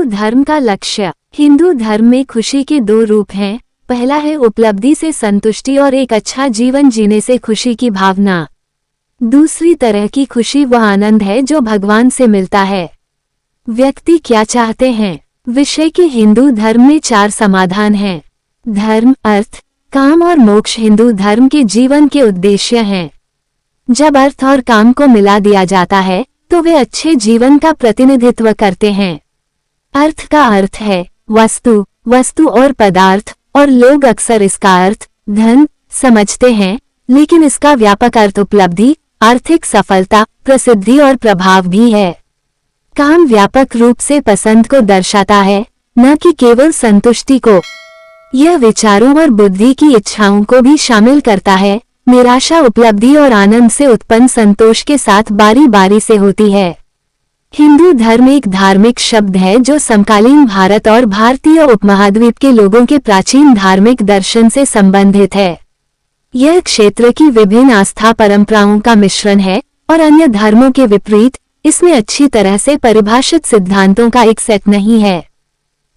हिंदू धर्म का लक्ष्य। हिंदू धर्म में खुशी के दो रूप हैं। पहला है उपलब्धि से संतुष्टि और एक अच्छा जीवन जीने से खुशी की भावना। दूसरी तरह की खुशी वह आनंद है जो भगवान से मिलता है। व्यक्ति क्या चाहते हैं विषय के हिंदू धर्म में 4 समाधान हैं। धर्म, अर्थ, काम और मोक्ष हिंदू धर्म के जीवन के उद्देश्य हैं। जब अर्थ और काम को मिला दिया जाता है तो वे अच्छे जीवन का प्रतिनिधित्व करते हैं। अर्थ का अर्थ है वस्तु और पदार्थ, और लोग अक्सर इसका अर्थ धन समझते हैं, लेकिन इसका व्यापक अर्थ उपलब्धि, आर्थिक सफलता, प्रसिद्धि और प्रभाव भी है। काम व्यापक रूप से पसंद को दर्शाता है, न कि केवल संतुष्टि को। यह विचारों और बुद्धि की इच्छाओं को भी शामिल करता है। निराशा उपलब्धि और आनंद से उत्पन्न संतोष के साथ बारी बारी से होती है। हिंदू धर्म एक धार्मिक शब्द है जो समकालीन भारत और भारतीय उपमहाद्वीप के लोगों के प्राचीन धार्मिक दर्शन से संबंधित है। यह क्षेत्र की विभिन्न आस्था परंपराओं का मिश्रण है और अन्य धर्मों के विपरीत इसमें अच्छी तरह से परिभाषित सिद्धांतों का एक सेट नहीं है।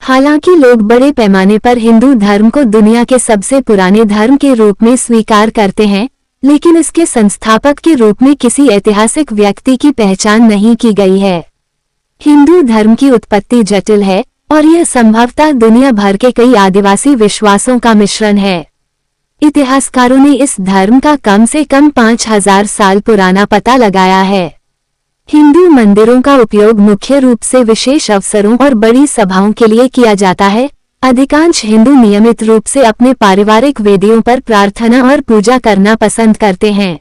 हालांकि लोग बड़े पैमाने पर हिंदू धर्म को दुनिया के सबसे पुराने धर्म के रूप में स्वीकार करते हैं, लेकिन इसके संस्थापक के रूप में किसी ऐतिहासिक व्यक्ति की पहचान नहीं की गई है। हिंदू धर्म की उत्पत्ति जटिल है और यह संभवतः दुनिया भर के कई आदिवासी विश्वासों का मिश्रण है। इतिहासकारों ने इस धर्म का कम से कम 5000 साल पुराना पता लगाया है। हिंदू मंदिरों का उपयोग मुख्य रूप से विशेष अवसरों और बड़ी सभाओं के लिए किया जाता है। अधिकांश हिंदू नियमित रूप से अपने पारिवारिक वेदियों पर प्रार्थना और पूजा करना पसंद करते हैं।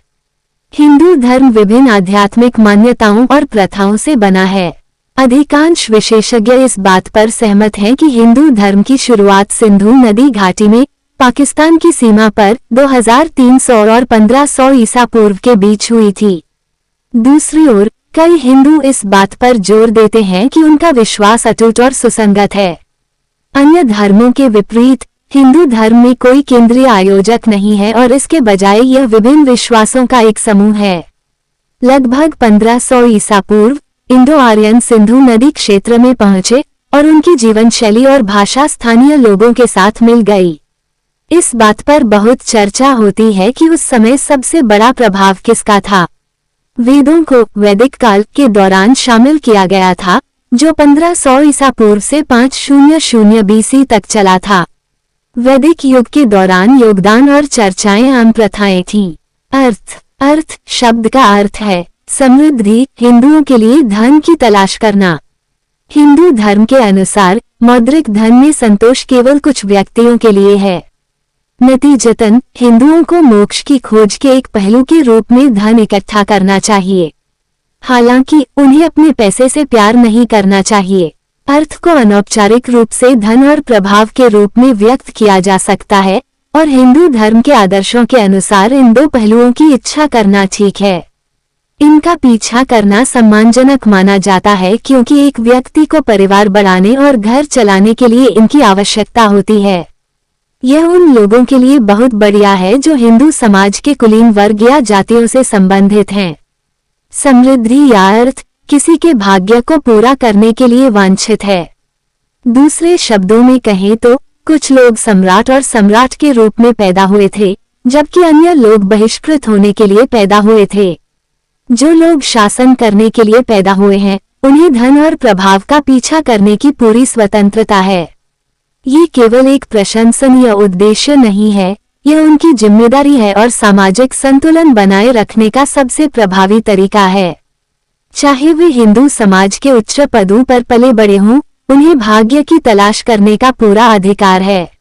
हिंदू धर्म विभिन्न आध्यात्मिक मान्यताओं और प्रथाओं से बना है। अधिकांश विशेषज्ञ इस बात पर सहमत हैं कि हिंदू धर्म की शुरुआत सिंधु नदी घाटी में पाकिस्तान की सीमा पर 2300 और 1500 ईसा पूर्व के बीच हुई थी। दूसरी ओर कई हिंदू इस बात पर जोर देते हैं कि उनका विश्वास अटूट और सुसंगत है। अन्य धर्मों के विपरीत हिंदू धर्म में कोई केंद्रीय आयोजक नहीं है और इसके बजाय यह विभिन्न विश्वासों का एक समूह है। लगभग 1500 ईसा पूर्व इंडो आर्यन सिंधु नदी क्षेत्र में पहुंचे और उनकी जीवन शैली और भाषा स्थानीय लोगों के साथ मिल गई। इस बात पर बहुत चर्चा होती है कि उस समय सबसे बड़ा प्रभाव किसका था। वेदों को वैदिक काल के दौरान शामिल किया गया था, जो 1500 ईसा पूर्व से 500 BC तक चला था। वैदिक युग के दौरान योगदान और चर्चाएं आम प्रथाएं थीं। अर्थ शब्द का अर्थ है समृद्धि, हिंदुओं के लिए धन की तलाश करना। हिंदू धर्म के अनुसार मौद्रिक धन में संतोष केवल कुछ व्यक्तियों के लिए है। नतीजतन हिंदुओं को मोक्ष की खोज के एक पहलू के रूप में धन इकट्ठा करना चाहिए। हालांकि उन्हें अपने पैसे से प्यार नहीं करना चाहिए। अर्थ को अनौपचारिक रूप से धन और प्रभाव के रूप में व्यक्त किया जा सकता है और हिंदू धर्म के आदर्शों के अनुसार इन दो पहलुओं की इच्छा करना ठीक है। इनका पीछा करना सम्मानजनक माना जाता है क्योंकि एक व्यक्ति को परिवार बढ़ाने और घर चलाने के लिए इनकी आवश्यकता होती है। यह उन लोगों के लिए बहुत बढ़िया है जो हिंदू समाज के कुलीन वर्ग या जातियों से संबंधित हैं। समृद्धि या अर्थ किसी के भाग्य को पूरा करने के लिए वांछित है। दूसरे शब्दों में कहें तो कुछ लोग सम्राट और सम्राट के रूप में पैदा हुए थे, जबकि अन्य लोग बहिष्कृत होने के लिए पैदा हुए थे। जो लोग शासन करने के लिए पैदा हुए हैं, उन्हें धन और प्रभाव का पीछा करने की पूरी स्वतंत्रता है। ये केवल एक प्रशंसनीय उद्देश्य नहीं है, यह उनकी जिम्मेदारी है और सामाजिक संतुलन बनाए रखने का सबसे प्रभावी तरीका है। चाहे वे हिंदू समाज के उच्च पदों पर पले बड़े हों, उन्हें भाग्य की तलाश करने का पूरा अधिकार है।